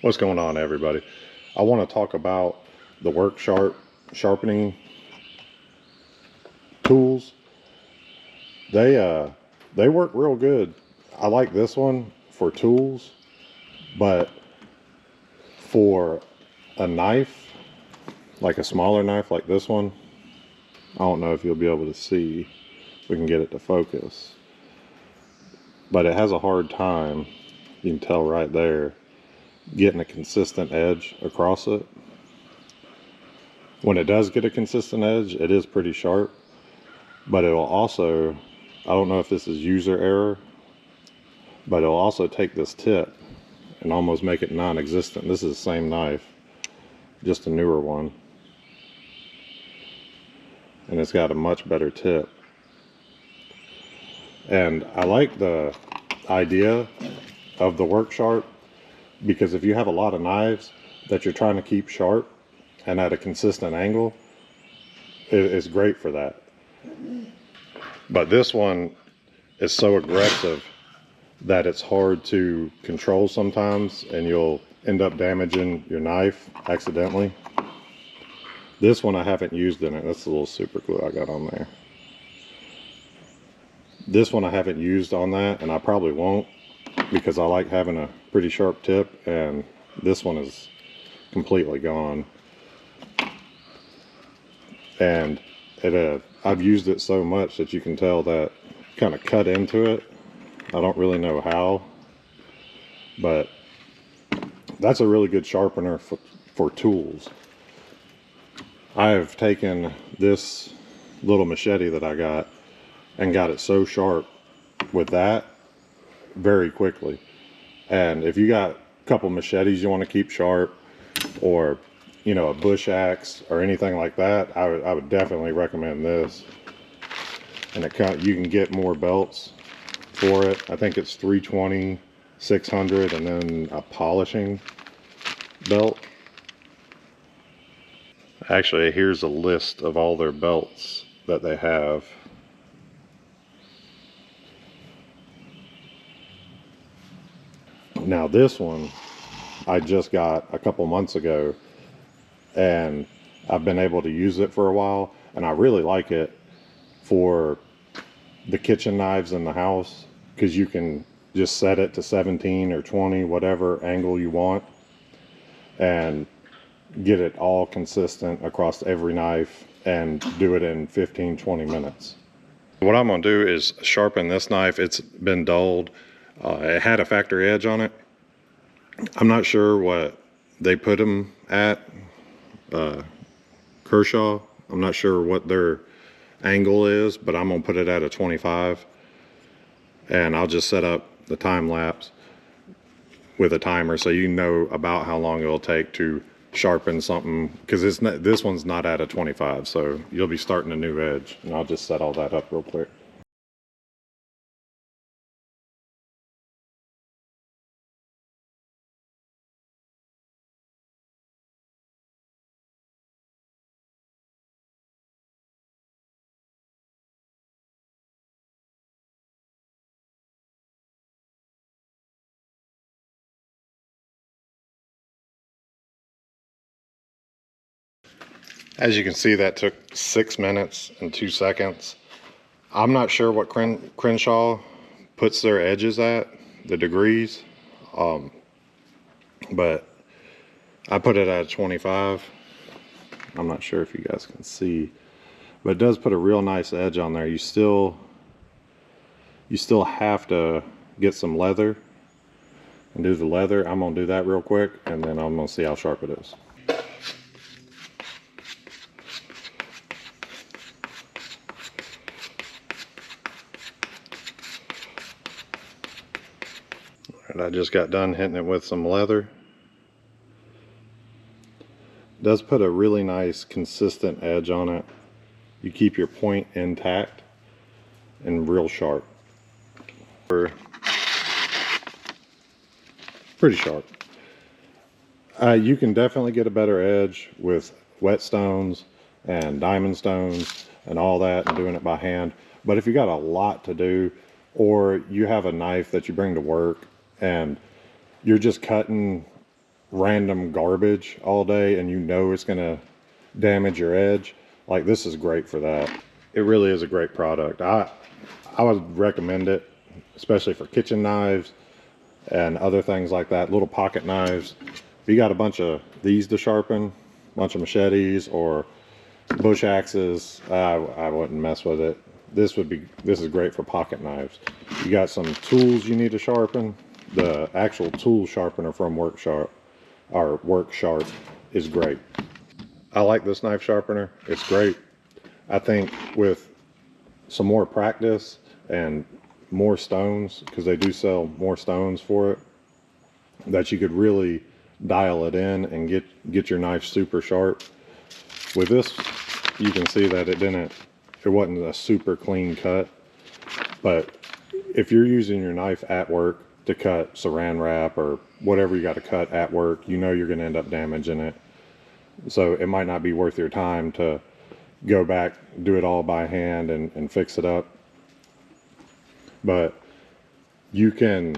What's going on, everybody? I want to talk about the WorkSharp sharpening tools. They work real good. I like this one for tools, but for a knife, like a smaller knife like this one, I don't know if you'll be able to see. We can get it to focus, but it has a hard time, you can tell right there, getting a consistent edge across it. When it does get a consistent edge, it is pretty sharp, but it'll also, I don't know if this is user error, but it'll also take this tip and almost make it non-existent. This is the same knife, just a newer one, and it's got a much better tip. And I like the idea of the WorkSharp, because if you have a lot of knives that you're trying to keep sharp and at a consistent angle, it's great for that. But this one is so aggressive that it's hard to control sometimes, and you'll end up damaging your knife accidentally. This one I haven't used in it. That's the little super glue I got on there. This one I haven't used on that, and I probably won't, because I like having a pretty sharp tip, and this one is completely gone. And I've used it so much that you can tell that kind of cut into it. I don't really know how, but that's a really good sharpener for tools. I have taken this little machete that I got and got it so sharp with that very quickly. And if you got a couple machetes you want to keep sharp, or you know, a bush axe or anything like that, I would definitely recommend this. And you can get more belts for it. I think it's $320, $600, and then a polishing belt. Actually, here's a list of all their belts that they have. Now this one I just got a couple months ago, and I've been able to use it for a while, and I really like it for the kitchen knives in the house, because you can just set it to 17 or 20, whatever angle you want, and get it all consistent across every knife and do it in 15-20 minutes. What I'm going to do is sharpen this knife. It's been dulled. It had a factory edge on it. I'm not sure what they put them at, Kershaw. I'm not sure what their angle is, but I'm going to put it at a 25. And I'll just set up the time lapse with a timer so you know about how long it'll take to sharpen something, because this one's not at a 25, so you'll be starting a new edge. And I'll just set all that up real quick. As you can see, that took 6 minutes and 2 seconds. I'm not sure what Crenshaw puts their edges at, the degrees, but I put it at 25. I'm not sure if you guys can see, but it does put a real nice edge on there. You still have to get some leather and do the leather. I'm gonna do that real quick, and then I'm gonna see how sharp it is. I just got done hitting it with some leather. It does put a really nice consistent edge on it. You keep your point intact and real sharp. Pretty sharp. You can definitely get a better edge with whetstones and diamond stones and all that, and doing it by hand. But if you got a lot to do, or you have a knife that you bring to work and you're just cutting random garbage all day and you know it's gonna damage your edge, like this is great for that. It really is a great product. I would recommend it, especially for kitchen knives and other things like that, little pocket knives. If you got a bunch of these to sharpen, a bunch of machetes or bush axes, I wouldn't mess with it. This is great for pocket knives. You got some tools you need to sharpen, the actual tool sharpener from WorkSharp is great. I like this knife sharpener. It's great. I think with some more practice and more stones, because they do sell more stones for it, that you could really dial it in and get your knife super sharp. With this, you can see that it wasn't a super clean cut, but if you're using your knife at work to cut saran wrap or whatever you got to cut at work, you know you're going to end up damaging it. So it might not be worth your time to go back, do it all by hand and fix it up. But you can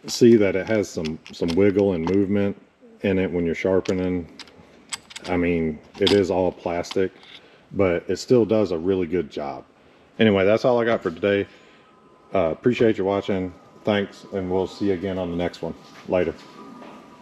see that it has some wiggle and movement in it when you're sharpening. I mean, it is all plastic, but it still does a really good job. Anyway, that's all I got for today. Appreciate you watching. Thanks, and we'll see you again on the next one. Later.